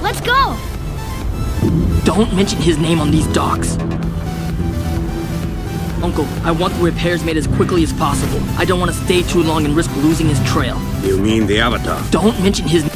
Let's go! Don't mention his name on these docks. Uncle, I want the repairs made as quickly as possible. I don't want to stay too long and risk losing his trail. You mean the Avatar? Don't mention his...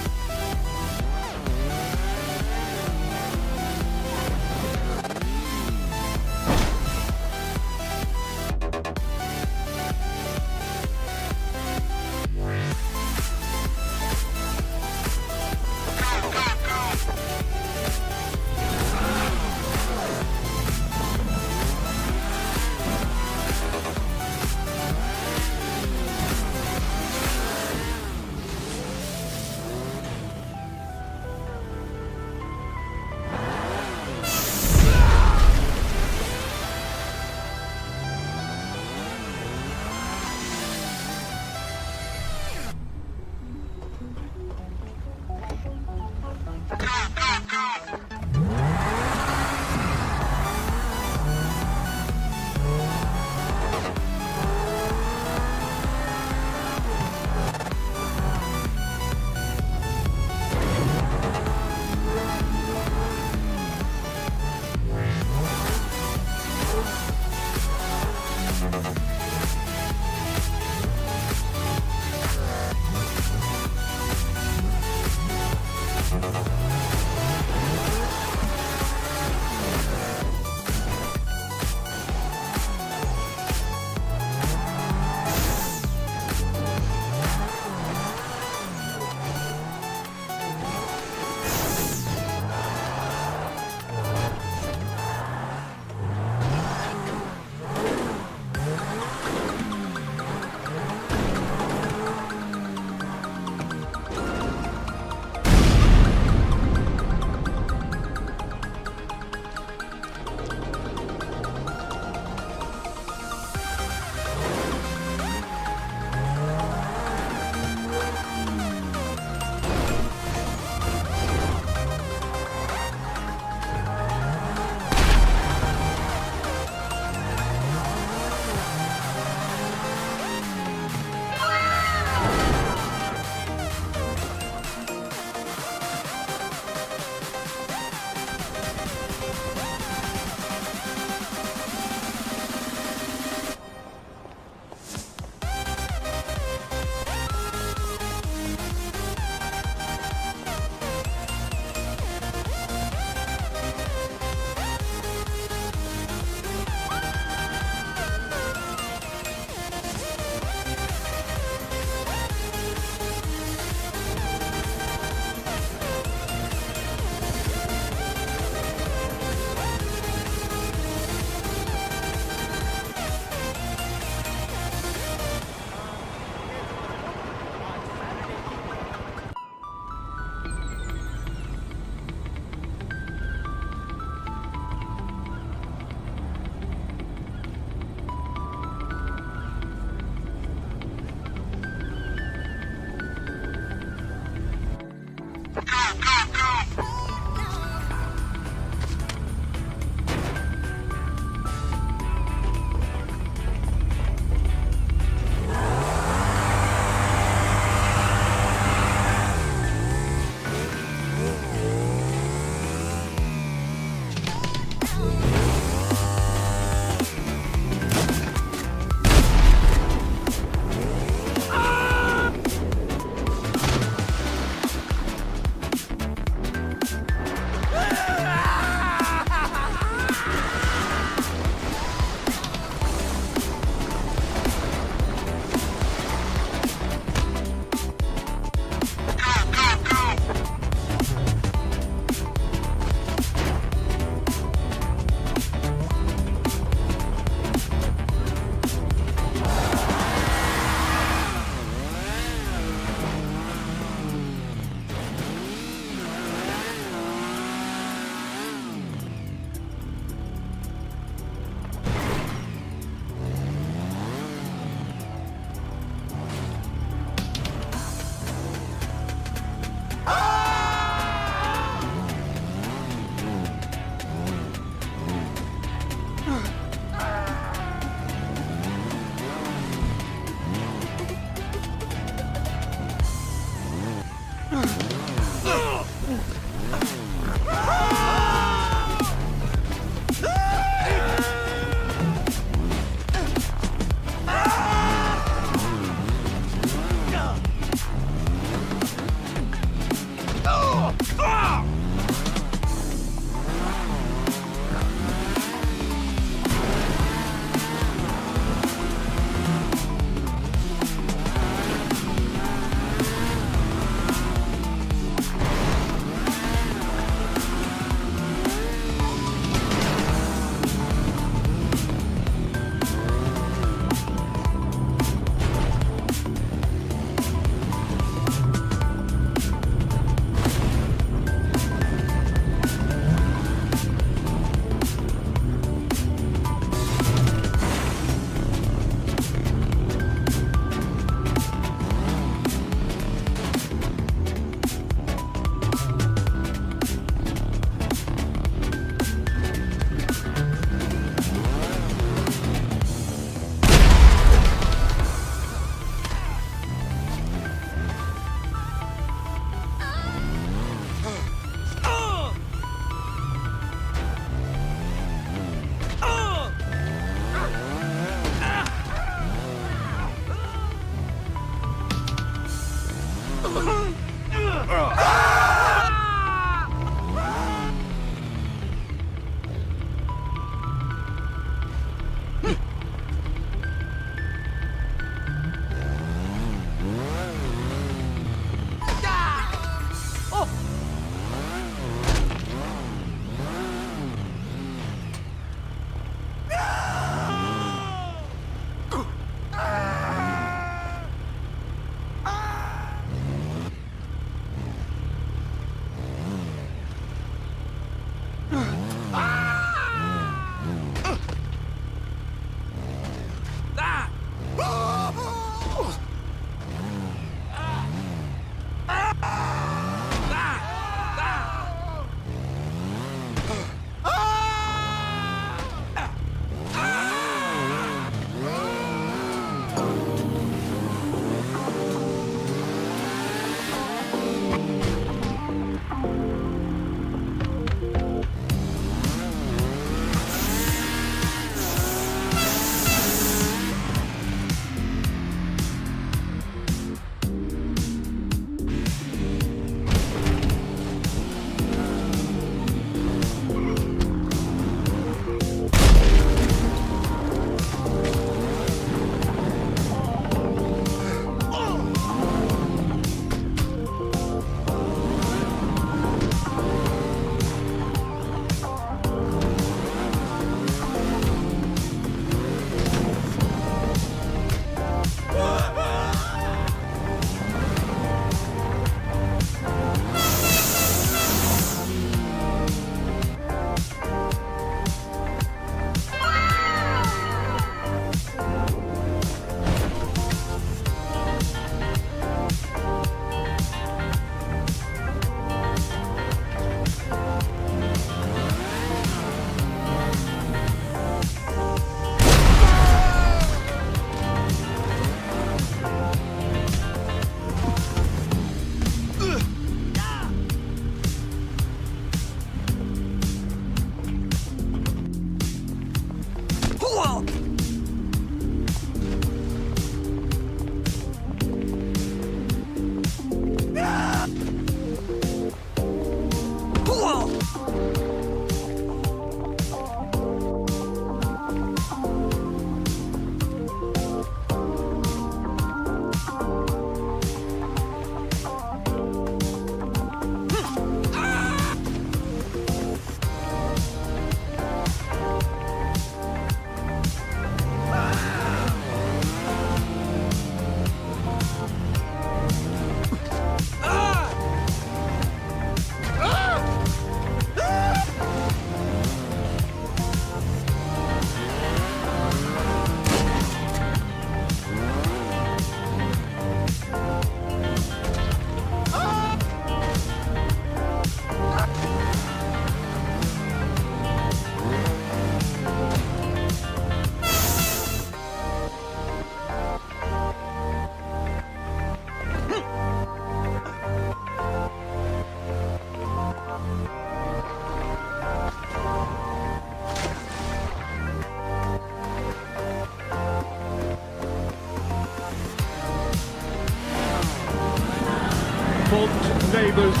Fond neighbours,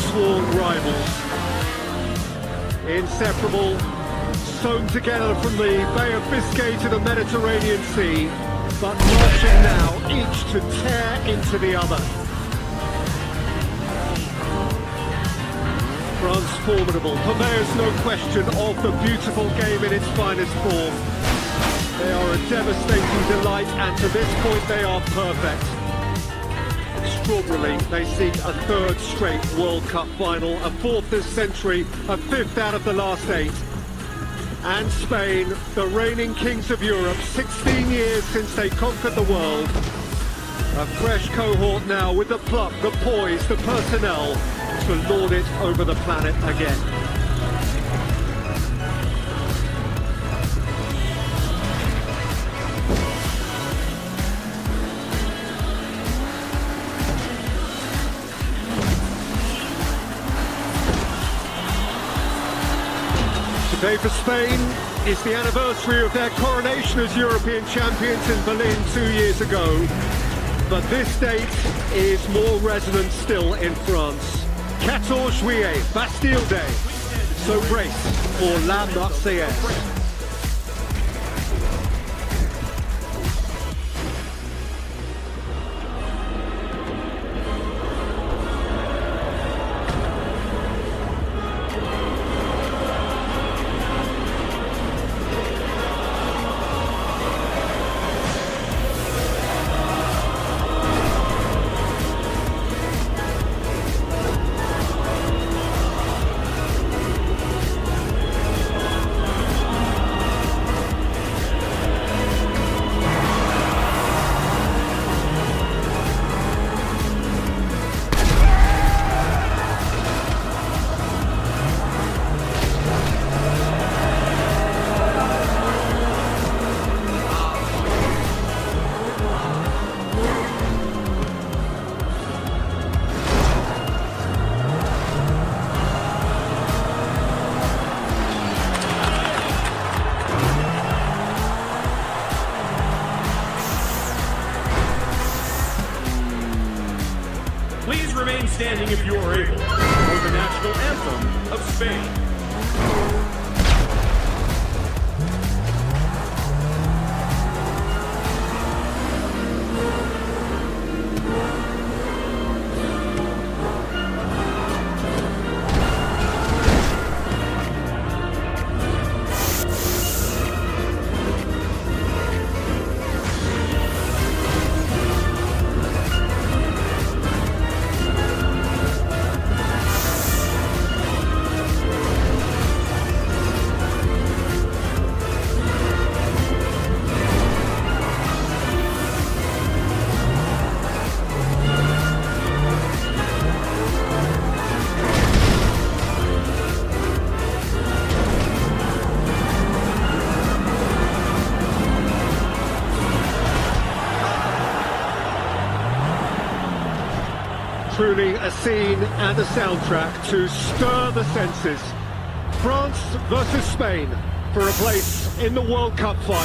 sworn rivals. Inseparable, sewn together from the Bay of Biscay to the Mediterranean Sea, but marching now, each to tear into the other. France formidable, but there's no question of the beautiful game in its finest form. They are a devastating delight, and to this point they are perfect. Extraordinarily, they seek a third straight World Cup final, a fourth this century, a fifth out of the last 8. And Spain, the reigning kings of Europe, 16 years since they conquered the world. A fresh cohort now with the pluck, the poise, the personnel to lord it over the planet again. Today for Spain is the anniversary of their coronation as European champions in Berlin 2 years ago. But this date is more resonant still in France. 14 Juillet, Bastille Day. So brace for La Marseillaise. Please remain standing if you are able for the national anthem of Spain. Truly a scene and a soundtrack to stir the senses. France versus Spain for a place in the World Cup final.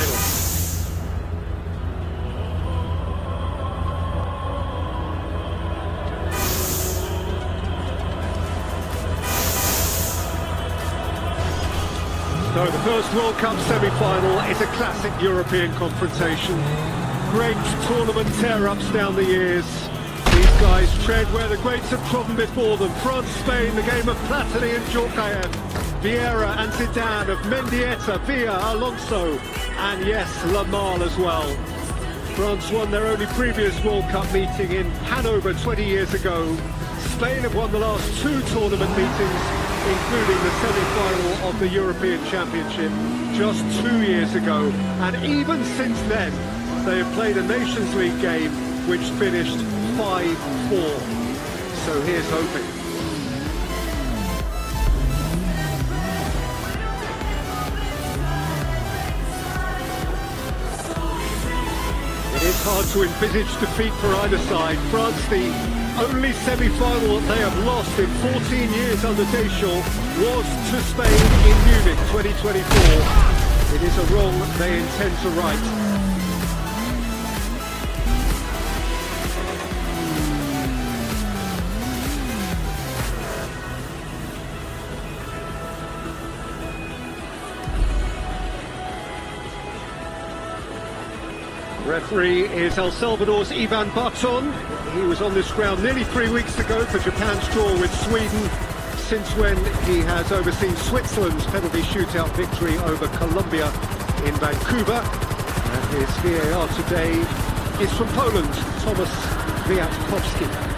So the first World Cup semi-final is a classic European confrontation. Great tournament tear-ups down the years. These guys tread where the greats have trodden before them. France-Spain, the game of Platini and Djorkaeff, Vieira and Zidane, of Mendieta, Villa, Alonso, and yes, Lamar as well. France won their only previous World Cup meeting in Hanover 20 years ago. Spain have won the last two tournament meetings, including the semi-final of the European Championship just 2 years ago. And even since then, they have played a Nations League game which finished 5-4. So here's hoping. It is hard to envisage defeat for either side. France, the only semi-final that they have lost in 14 years under Deschamps, was to Spain in Munich 2024. It is a wrong they intend to right. Referee is El Salvador's Ivan Barton. He was on this ground nearly 3 weeks ago for Japan's draw with Sweden, since when he has overseen Switzerland's penalty shootout victory over Colombia in Vancouver. And his VAR today is from Poland, Tomasz Kwiatkowski.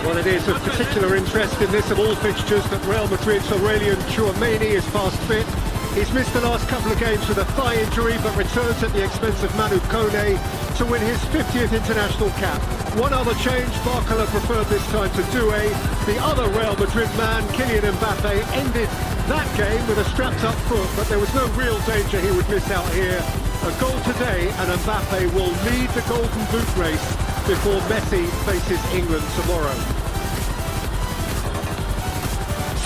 Well, it is of particular interest in this of all fixtures that Real Madrid's Aurelien Tchouameni is past fit. He's missed the last couple of games with a thigh injury, but returns at the expense of Manu Kone to win his 50th international cap. One other change, Barcola preferred this time to Doué. The other Real Madrid man, Kylian Mbappe, ended that game with a strapped-up foot, but there was no real danger he would miss out here. A goal today, and Mbappe will lead the Golden Boot race before Messi faces England tomorrow.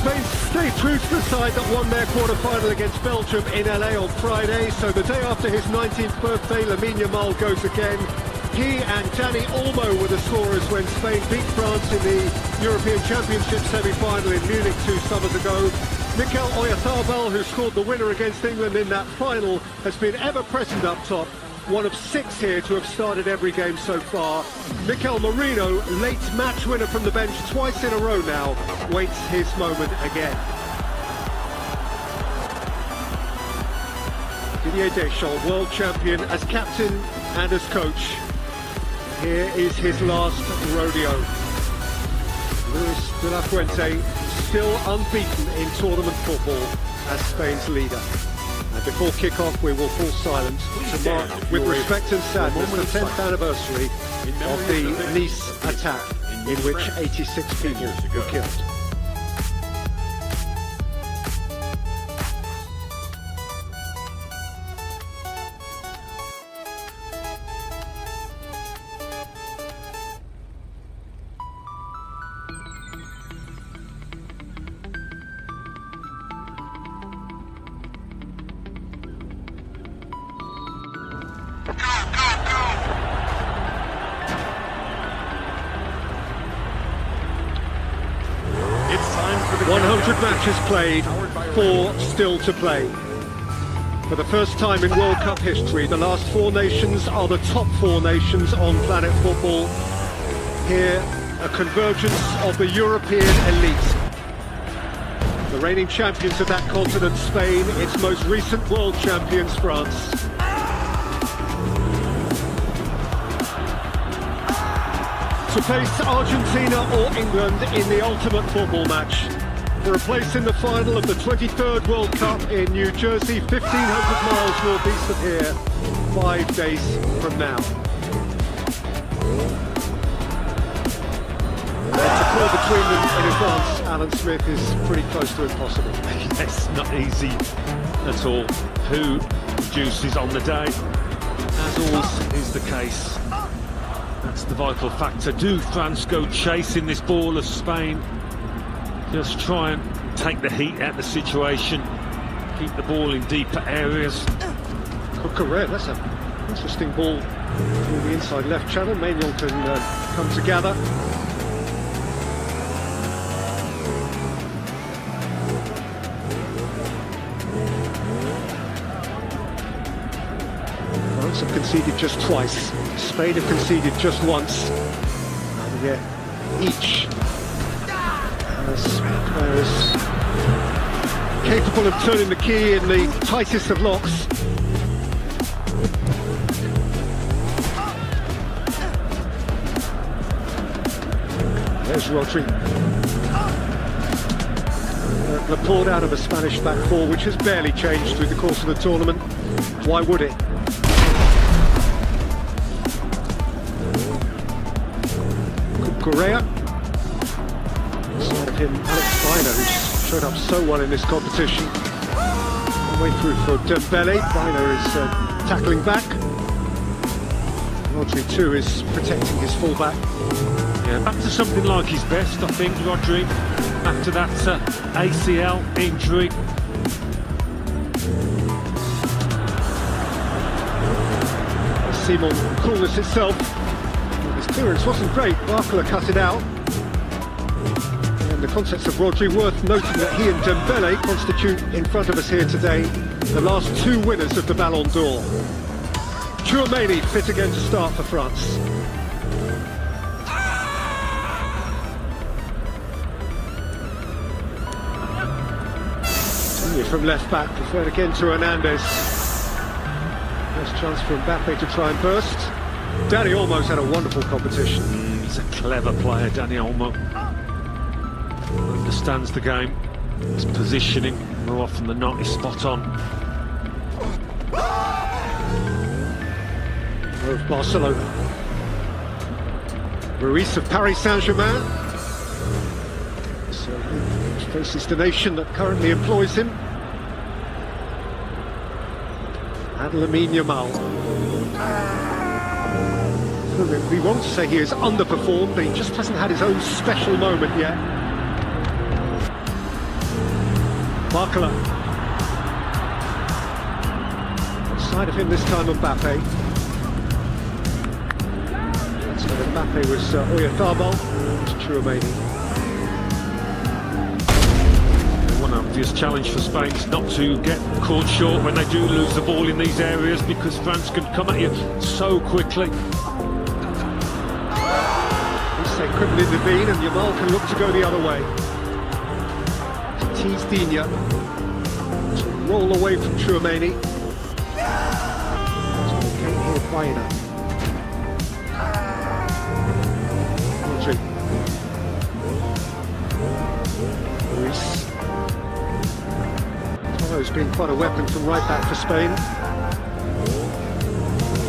Spain stay true to the side that won their quarter-final against Belgium in LA on Friday, so the day after his 19th birthday, Lamine Yamal goes again. He and Dani Olmo were the scorers when Spain beat France in the European Championship semi-final in Munich 2 summers ago. Mikel Oyarzabal, who scored the winner against England in that final, has been ever present up top. One of 6 here to have started every game so far. Mikel Merino, late match winner from the bench twice in a row now, waits his moment again. Didier Deschamps, world champion as captain and as coach. Here is his last rodeo. Luis de la Fuente, still unbeaten in tournament football as Spain's leader. And before kick-off, we will fall silent to mark with respect and sadness the 10th anniversary of the Nice attack, in which 86 people were killed. It's time for the 100 matches played, 4 still to play. For the first time in World Cup history, the last 4 nations are the top 4 nations on planet football. Here, a convergence of the European elite. The reigning champions of that continent, Spain, its most recent world champions, France. To face Argentina or England in the ultimate football match. For a place in the final of the 23rd World Cup in New Jersey, 1,500 miles northeast of here, 5 days from now. To call between them in advance, Alan Smith, is pretty close to impossible. Yes, not easy at all. Who juices on the day? As always is the case. That's the vital factor. Do France go chasing this ball of Spain? Just try and take the heat out of the situation. Keep the ball in deeper areas. Cucurella, that's a Interesting ball through the inside left channel. Maignan can come together. France have conceded just twice. Spain have conceded just once. And yet each has players capable of turning the key in the tightest of locks. There's Rodri. Laporte out of a Spanish back four, which has barely changed through the course of the tournament. Why would it? Correa. Side of him, Alex Baina, who's showed up so well in this competition. All the way through for Dembele. Baina is tackling back. Rodri too is protecting his fullback. Yeah, back to something like his best, I think, Rodri, after that ACL injury. Simon, coolness itself. His clearance wasn't great, Barcola cut it out. And the concepts of Rodri, worth noting that he and Dembele constitute, in front of us here today, the last two winners of the Ballon d'Or. Tchouaméni fit again to start for France. From left back, preferred again to Hernandez. First chance for Mbappe to try and burst. Dani Olmo's had a wonderful competition. He's a clever player, Dani Olmo. Understands the game. His positioning, more often than not, is spot on. Of Barcelona. Ruiz of Paris Saint-Germain. So he faces the nation that currently employs him. And Lamine Yamal. We won't say he has underperformed, but he just hasn't had his own special moment yet. Barcola. Outside of him this time, Mbappe. That's where Mbappe was Oyarzabal. It's Tchouaméni. One obvious challenge for Spain is not to get caught short when they do lose the ball in these areas, because France can come at you so quickly. Say crippling the bean, and Yamal can look to go the other way. To tease Digne. To roll away from Tchouaméni. So okay, here Baina. Rodri. Ruiz. Toro's been quite a weapon from right back for Spain.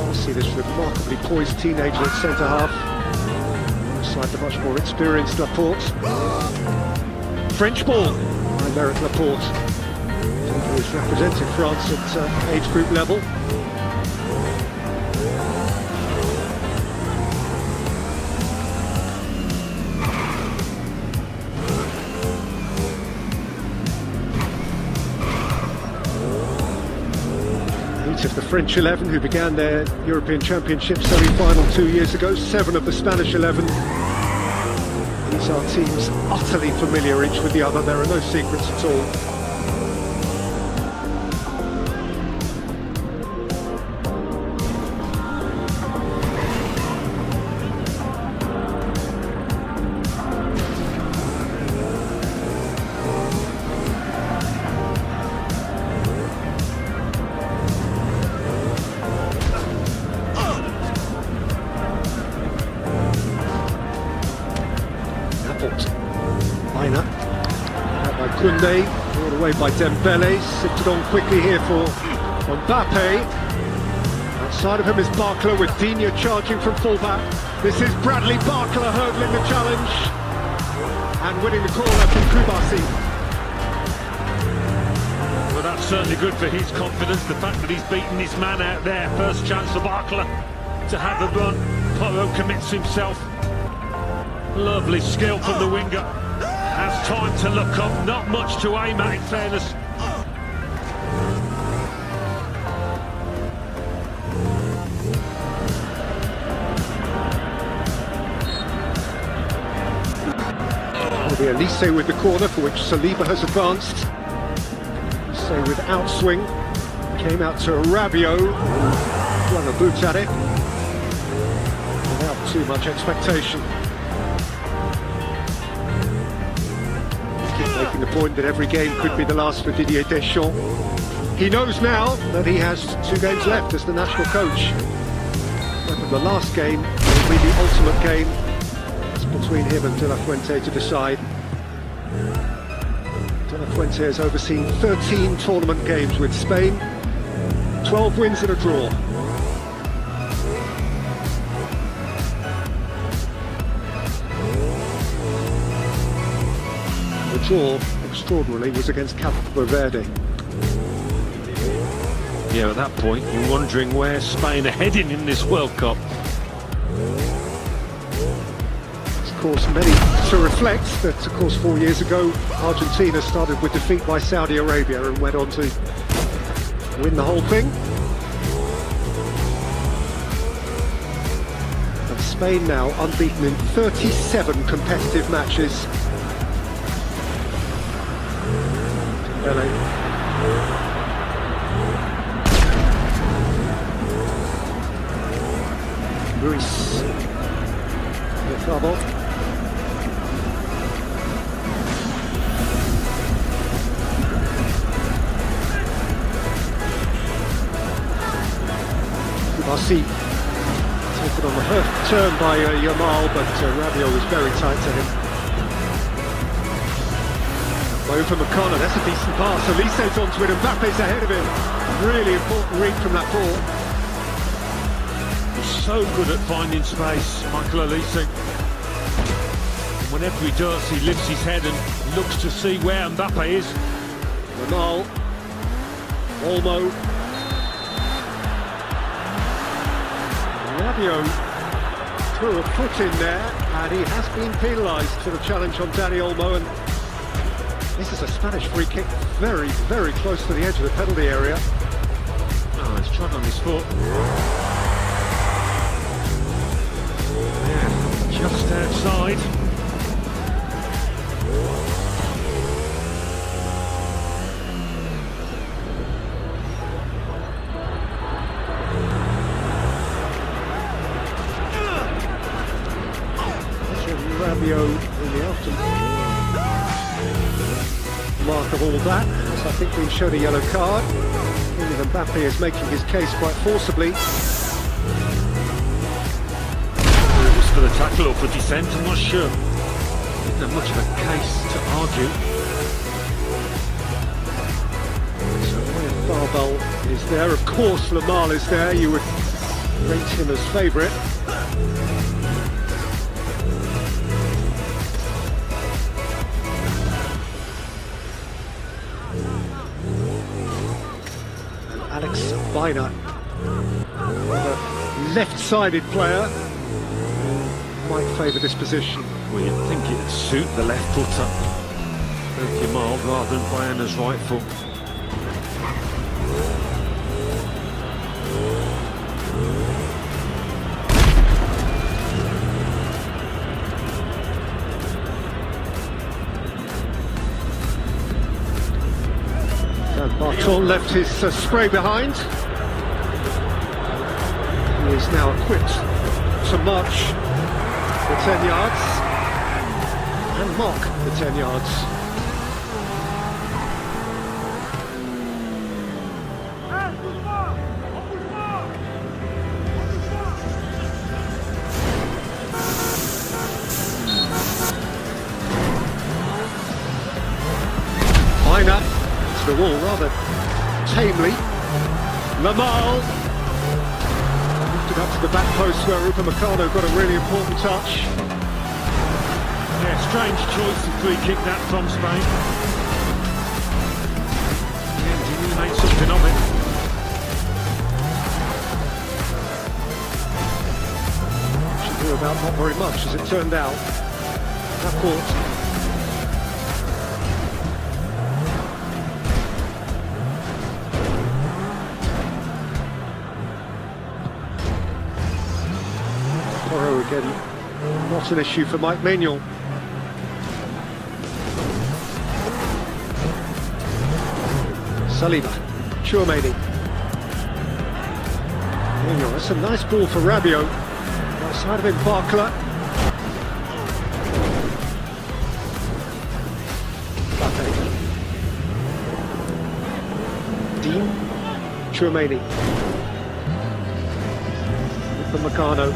I see this remarkably poised teenager at centre half. Like the much more experienced Laporte. French ball by Aymeric Laporte. He's represented France at age group level. Eight of the French 11 who began their European Championship semi-final 2 years ago, 7 of the Spanish 11. These are teams utterly familiar each with the other. There are no secrets at all. Baina, out by Koundé, brought away by Dembele, sifted on quickly here for Mbappe. Outside of him is Barcola with Digne charging from fullback. This is Bradley Barcola hurdling the challenge and winning the corner from Kubasi. Well, that's certainly good for his confidence, the fact that he's beaten his man out there. First chance for Barcola to have a run. Porro commits himself. Lovely skill from the winger. Has time to look up, not much to aim at in fairness. Here, Lise with the corner, for which Saliba has advanced. Lise with outswing. Came out to Rabiot, flung a boot at it, without too much expectation. Keep making the point that every game could be the last for Didier Deschamps. He knows now that he has 2 games left as the national coach. But the last game will be the ultimate game. It's between him and De La Fuente to decide. De La Fuente has overseen 13 tournament games with Spain, 12 wins and a draw. The draw, extraordinarily, was against Cabo Verde. Yeah, at that point, you're wondering where Spain are heading in this World Cup. Of course, many to reflect that, of course, 4 years ago, Argentina started with defeat by Saudi Arabia and went on to win the whole thing. And Spain now unbeaten in 37 competitive matches. Luis Lefebvre. Marcy taken on the turn by Yamal, but Rabiot was very tight to him. Over Makana, that's a decent pass. Elise's onto it, and Mbappe's ahead of him. Really important read from that ball. He's so good at finding space, Michael Olise. And whenever he does, he lifts his head and looks to see where Mbappe is. Yamal, Olmo. Rabiot threw a foot in there, and he has been penalised for the challenge on Dani Olmo. And this is a Spanish free kick, very, very close to the edge of the penalty area. Oh, he's trod on his foot. Yeah, just outside. Rabiot in the afternoon. Mark of all that, as I think we've shown a yellow card. Kylian Mbappe is making his case quite forcibly. It was for the tackle or for dissent, I'm not sure. Didn't have much of a case to argue. So Barbal is there, of course Lamar is there, you would rate him as favourite. Alex Baena, a left-sided player, might favour this position. Well, you'd think it'd suit the left footer, Yamal, rather than Baena's right foot. Barton left his spray behind. He is now equipped to march the 10 yards and mark the 10 yards. Baena to the wall rather tamely. Lamar lifted up to the back post where Upamecano got a really important touch. Yeah, strange choice to free kick that from Spain. Yeah, he really made something of it. She knew about not very much, as it turned out. That court. Again, not an issue for Mike Maignan. Saliba, Tchouaméni. There you go, that's a nice ball for Rabiot. Right side of him, Barcola. Mbappe. Dean, Tchouaméni. With the Meccano.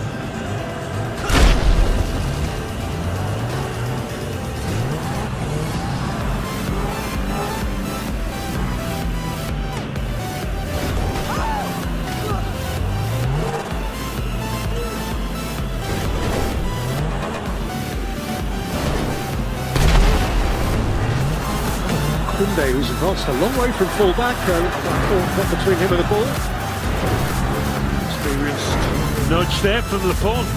Koundé, who's advanced a long way from full-back, got between him and the ball. Experienced nudge there from Laporte.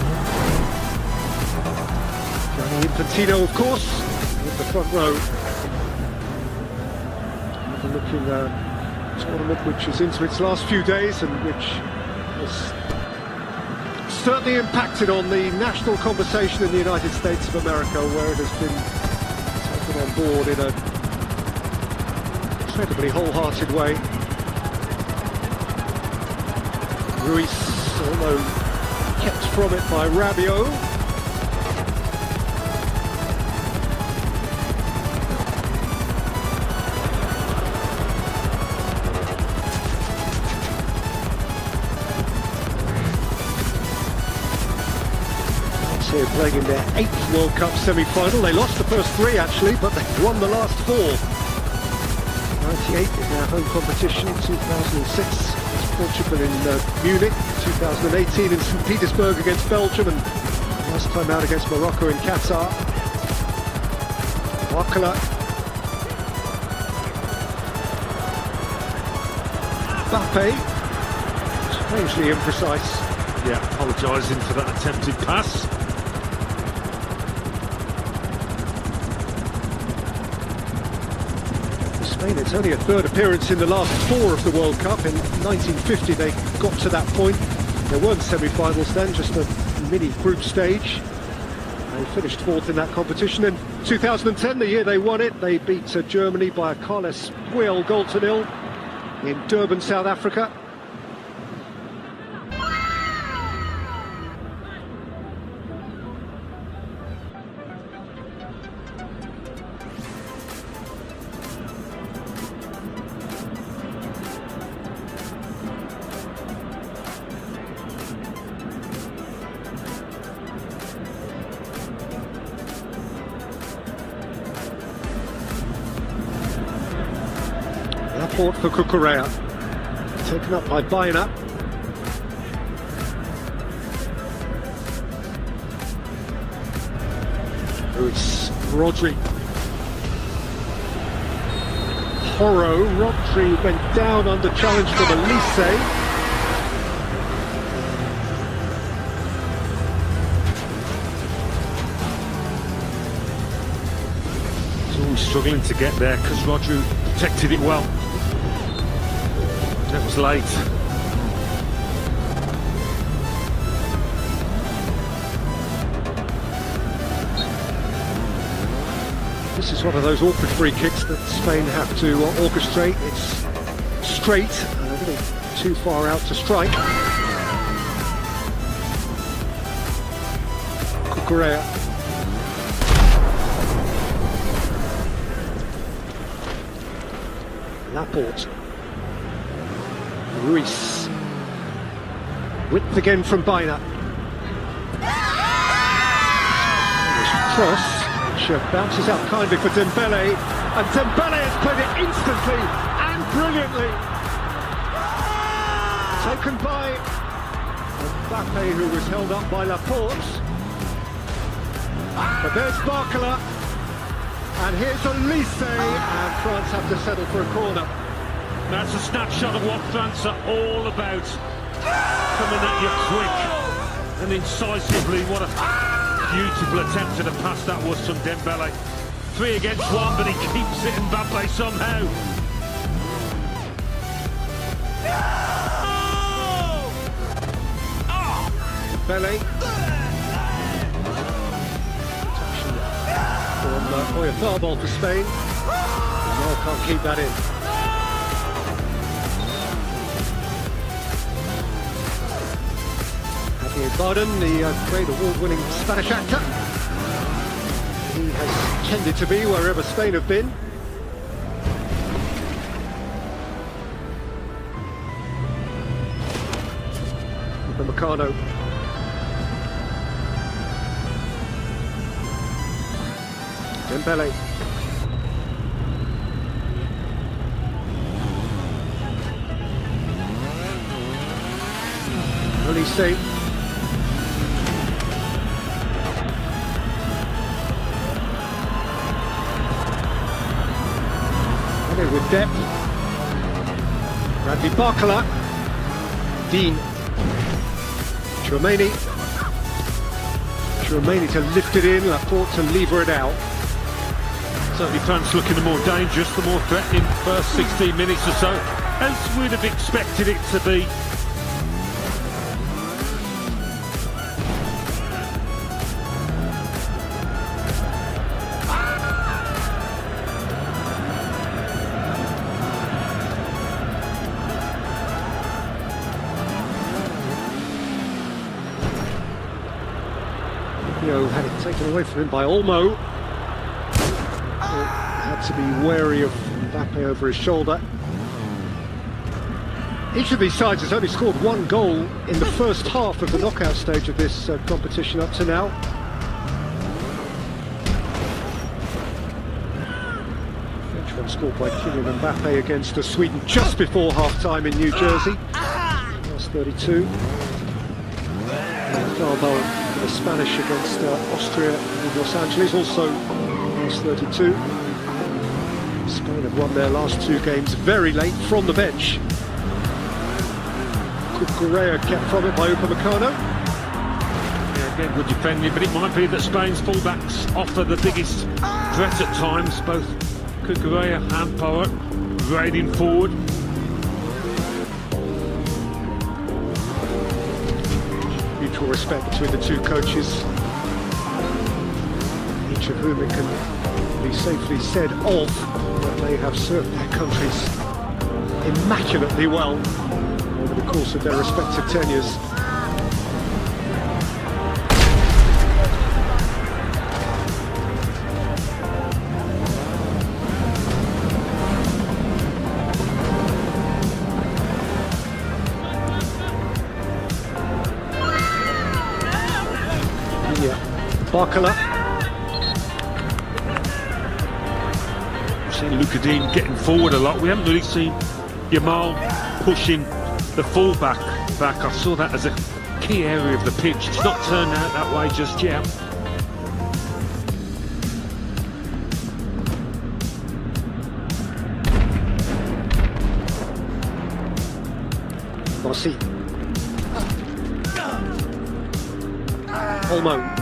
Gianni Infantino, of course, with the front row. Have a look in the tournament which is into its last few days and which has certainly impacted on the national conversation in the United States of America, where it has been taken on board in a incredibly wholehearted way. Ruiz, although kept from it by Rabiot. Here playing in their 8th World Cup semi-final. They lost the first 3 actually, but they won the last 4. 98 is their home competition, 2006 against Portugal in Munich, 2018 in St. Petersburg against Belgium, and last time out against Morocco in Qatar. Barcola. Mbappe, strangely imprecise. Yeah, apologising for that attempted pass. Spain, it's only a 3rd appearance in the last 4 of the World Cup. In 1950 they got to that point. There weren't semi-finals then, just a mini group stage. They finished 4th in that competition. In 2010, the year they won it, they beat Germany by a Carles Puyol goal to 0 in Durban, South Africa. Laporte for Cucurella, taken up by Baena. It's Rodri. Porro, Rodri went down under challenge from Elise. He's always struggling to get there because Rodri protected it well. That was late. This is one of those awkward free kicks that Spain have to orchestrate. It's straight and a little too far out to strike. Cucurella. Laporte. Ruiz. Width again from Baena. Cross, which bounces out kindly for Dembele, and Dembele has played it instantly and brilliantly. Taken by Mbappe, who was held up by Laporte. But there's Barcola, and here's Elise, and France have to settle for a corner. That's a snapshot of what France are all about. Coming at you quick and incisively. What a beautiful attempt at a pass that was from Dembele. 3 against 1, but he keeps it Mbappe somehow. Dembele. From Oyarzabal for Spain. Now can't keep that in. Javier Bardem, the great award-winning Spanish actor. He has tended to be wherever Spain have been. Upamecano. Dembele. Olise. Okay, with depth. Bradley Barcola. Dean. Tchouameni to lift it in, Laporte to lever it out. Certainly France looking the more dangerous, the more threatening first 16 minutes or so, as we'd have expected it to be. Had it taken away from him by Olmo. Had to be wary of Mbappe over his shoulder. Each of these sides has only scored one goal in the first half of the knockout stage of this competition up to now. French one scored by Kylian Mbappe against Sweden just before half-time in New Jersey. Last 32. Farbal, the Spanish against Austria in Los Angeles, also last 32. Spain have won their last two games very late from the bench. Cucurella kept from it by Upamecano. Yeah, again, good defending, but it might be that Spain's fullbacks offer the biggest threat at times. Both Cucurella and Power grading forward. Mutual respect between the two coaches, each of whom it can be safely said of that they have served their countries immaculately well over the course of their respective tenures. Barcola. We've seen Lucas Digne getting forward a lot. We haven't really seen Yamal pushing the full-back back. I saw that as a key area of the pitch. It's not turned out that way just yet. Rossi. Olmo.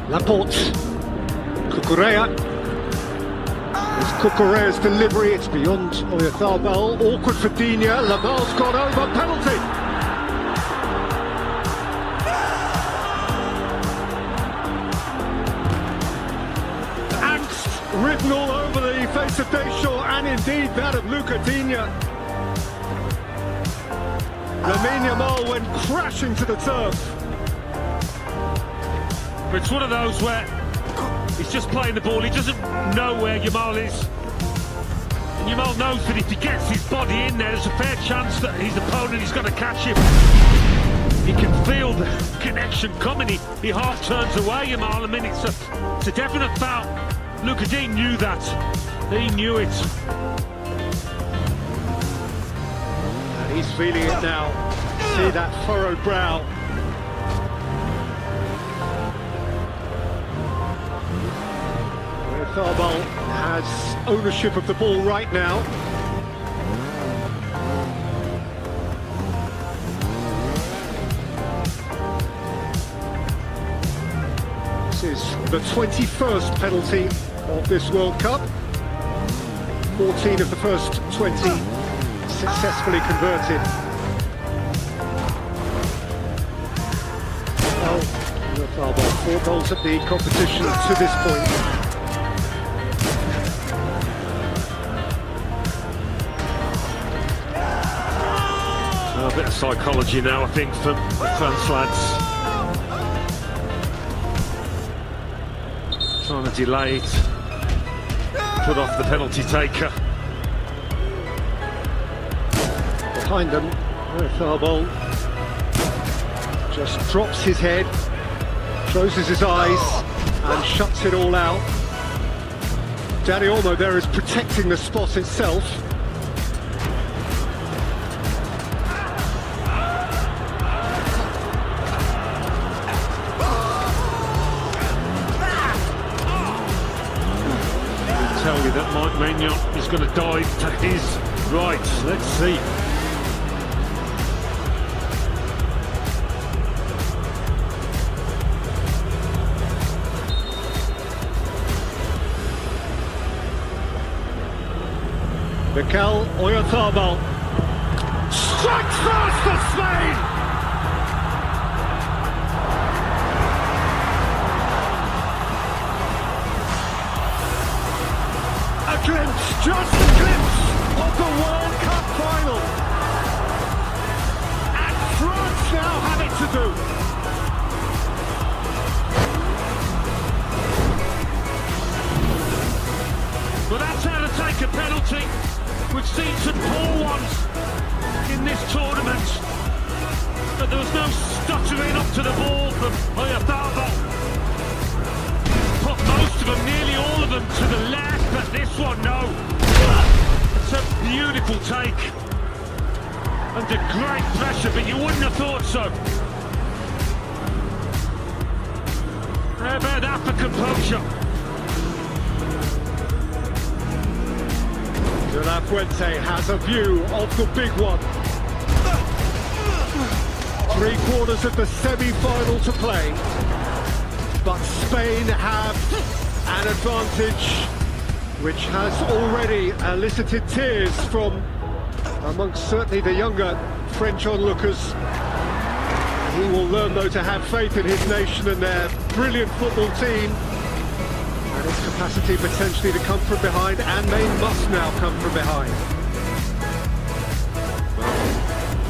Laporte. Cucurella. It's Cucurella's delivery, it's beyond Oyarzabal. Awkward for Digne. Lamal's got over, penalty. Angst written all over the face of Deschamps and indeed that of Lucas Digne. Lamine Yamal went crashing to the turf. But it's one of those where he's just playing the ball, he doesn't know where Yamal is. And Yamal knows that if he gets his body in there, there's a fair chance that his opponent is going to catch him. He can feel the connection coming, he half turns away, Yamal. I mean, it's a definite foul. Lucas Digne knew that, he knew it. And he's feeling it now. See that furrowed brow. Farbal has ownership of the ball right now. This is the 21st penalty of this World Cup. 14 of the first 20 successfully converted. Well, Farbal, 4 goals at the competition to this point. Bit of psychology now, I think, from the France lads. Trying to delay it. Put off the penalty taker. Behind them, Oyarzabal just drops his head, closes his eyes and shuts it all out. Dani Olmo there is protecting the spot itself. Tell you that Mike Maignan is going to dive to his right. Let's see. Mikel Oyarzabal strikes first for Spain! A glimpse, just a glimpse of the World Cup final. And France now have it to do. But that's how to take a penalty. We've seen some poor ones in this tournament, but there was no stuttering up to the ball from Oyarzabal. Put most of them, nearly all of them, to the left, but this one, no. It's a beautiful take. Under great pressure, but you wouldn't have thought so. How about that for composure? De La Fuente has a view of the big one. 3/4 of the semi-final to play, but Spain have an advantage which has already elicited tears from amongst certainly the younger French onlookers. He will learn though to have faith in his nation and their brilliant football team, and its capacity potentially to come from behind, and they must now come from behind.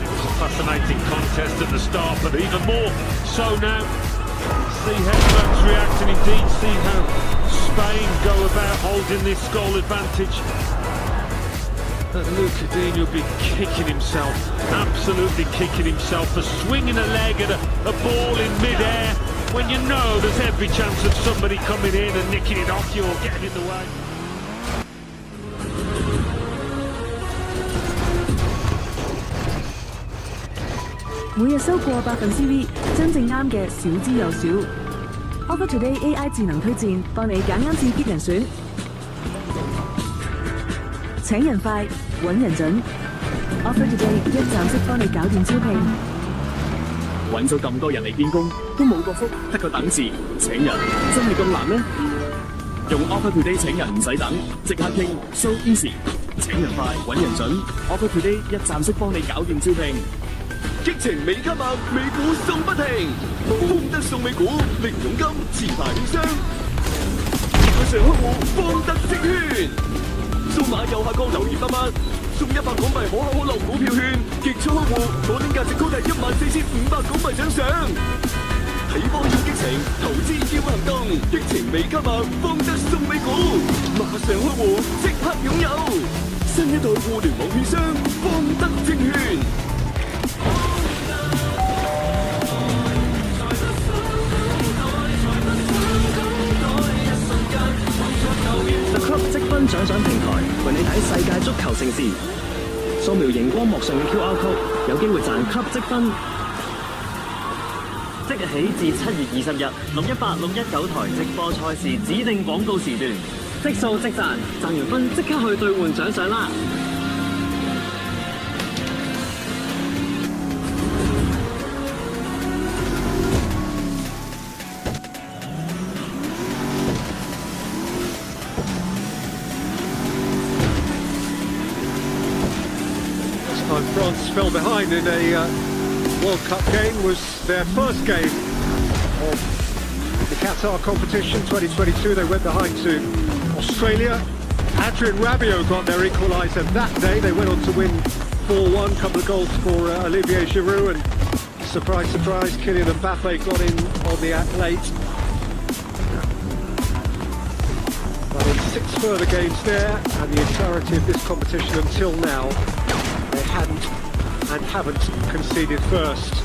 It was a fascinating contest at the start, but even more so now. See how France react, and indeed see how Spain go about holding this goal advantage. But Luca Digne will be kicking himself, absolutely kicking himself for swinging a leg at a ball in mid-air, when you know there's every chance of somebody coming in and nicking it off you or getting in the way. 每日收過%V， 真正啱嘅少之又少。Offer Today AI 智能推薦，幫你揀啱自己人選，請人快，揾人準。Offer Today 一站式幫你搞掂招聘。揾咗咁多人嚟見工，都冇個福，得個等字。請人真係咁難咩？用 Offer Today 請人唔使等，即刻傾 ，so easy。請人快，揾人準。Offer Today 一站式幫你搞掂招聘。激情美加碼，美股送不停，豐德送美股，零佣金，持牌券商，線上開戶方德證券，數碼右下角留言800，送100港幣可口可樂股票券，極速開戶，可領價值高達14500港幣獎賞。睇波要激情，投資要行動，激情美加碼，方德送美股，馬上開戶，即刻擁有。新一代互聯網券商，方德證券。The Club 積分獎賞平台，陪你睇世界足球盛事。掃描熒光幕上嘅 QR code， 有機會賺 Club 積分。即日起至7月20日，618、619台直播賽事指定廣告時段，即數即賺，賺完分即刻去兌換獎賞啦！France fell behind in a World Cup game, was their first game of the Qatar competition 2022. They went behind to Australia. Adrien Rabiot got their equaliser that day. They went on to win 4-1, couple of goals for Olivier Giroud, and surprise, surprise, Kylian Mbappe got in on the act late. But in 6 further games there, and the entirety of this competition until now, they hadn't and haven't conceded first.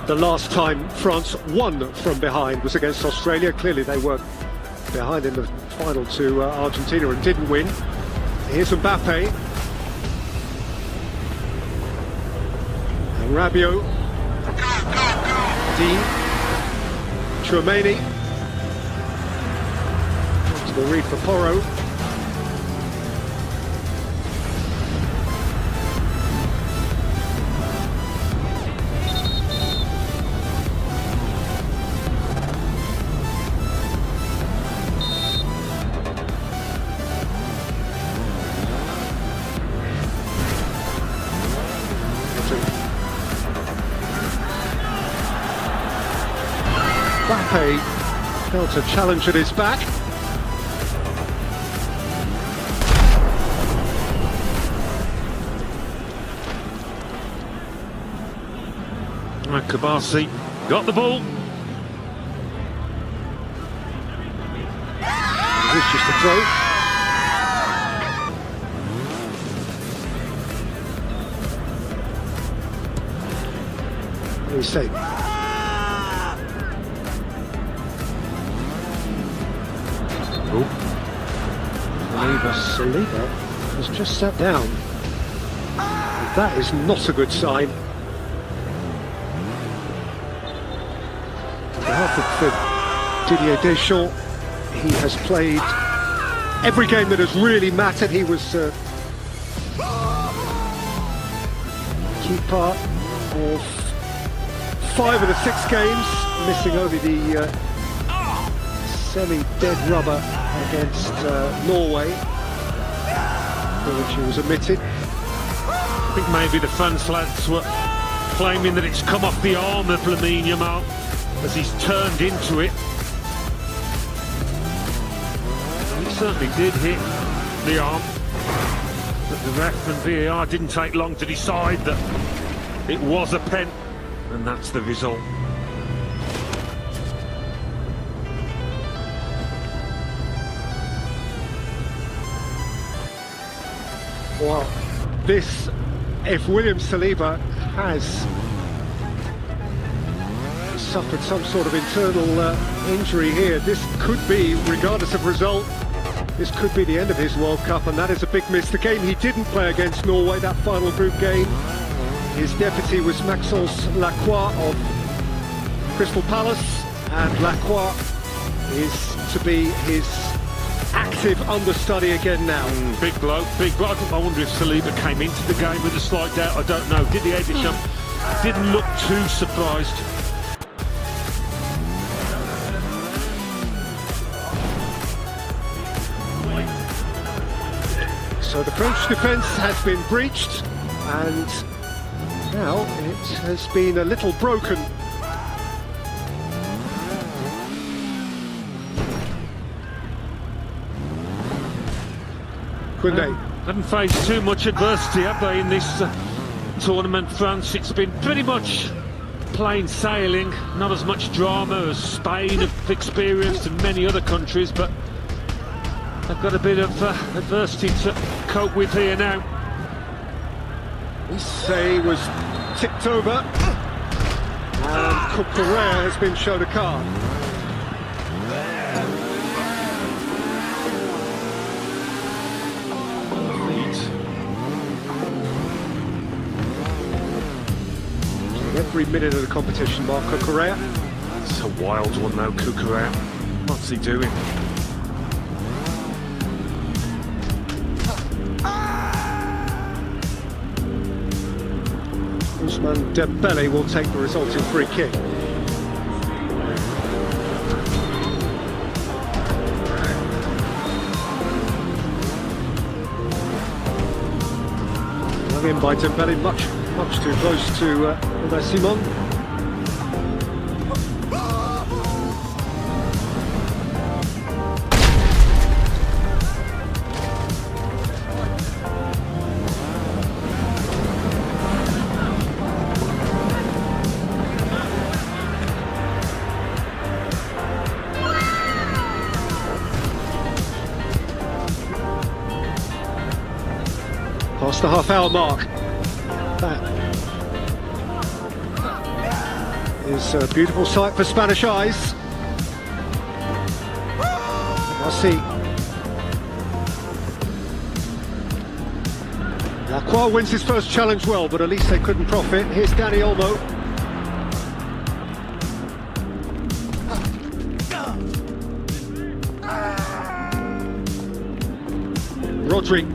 The last time France won from behind was against Australia. Clearly they were behind in the final to Argentina and didn't win. Here's Mbappe. And Rabiot. Dean. Tchouameni. To the read for Porro. Mbappe felt a challenge at his back. Kabasi got the ball. It's just a throw. He's safe. Saliba has just sat down. And that is not a good sign. On behalf of Didier Deschamps, he has played every game that has really mattered. He was key part of 5 of the 6 games, missing only the semi-dead rubber against Norway, for which he was omitted. I think maybe the France lads were claiming that it's come off the arm of Lamine Yamal as he's turned into it. He certainly did hit the arm, but the ref and VAR didn't take long to decide that it was a pen, and that's the result. Well, this, if William Saliba has suffered some sort of internal injury here, this could be, regardless of result, this could be the end of his World Cup, and that is a big miss. The game he didn't play against Norway, that final group game, his deputy was Maxence Lacroix of Crystal Palace, and Lacroix is to be his active understudy again now. Big blow, big blow. I wonder if Saliba came into the game with a slight doubt. I don't know. Didier Deschamps didn't look too surprised. So the French defence has been breached, and now it has been a little broken. Koundé. Haven't faced too much adversity, have they, in this tournament, France? It's been pretty much plain sailing, not as much drama as Spain have experienced and many other countries, but they've got a bit of adversity to cope with here now. Issei was tipped over, and Cucurella has been shown a card. Every minute of the competition, Marco Correa. It's a wild one now, Cucurella. What's he doing? Ousmane Dembele will take the resulting free kick. Dug in by Dembele, much too close to Unai Simon. Past the half-hour mark. That is a beautiful sight for Spanish eyes. Marcy. Lacroix wins his first challenge well, but at least they couldn't profit. Here's Dani Olmo. Rodri.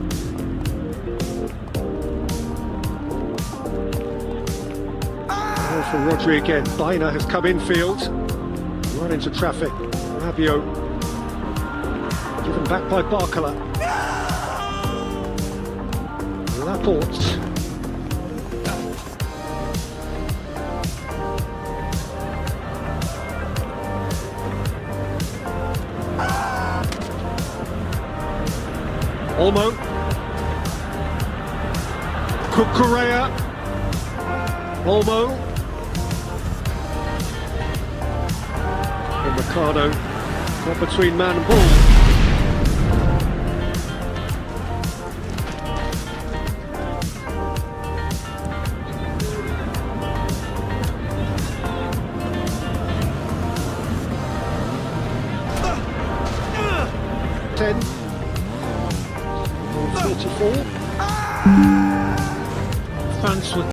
For Rodri again, Baena has come infield, run into traffic. Rabiot, given back by Barcola. Laporte. Olmo. Cucurella. Olmo. Mercado, got between man and ball. Ten. 44. France were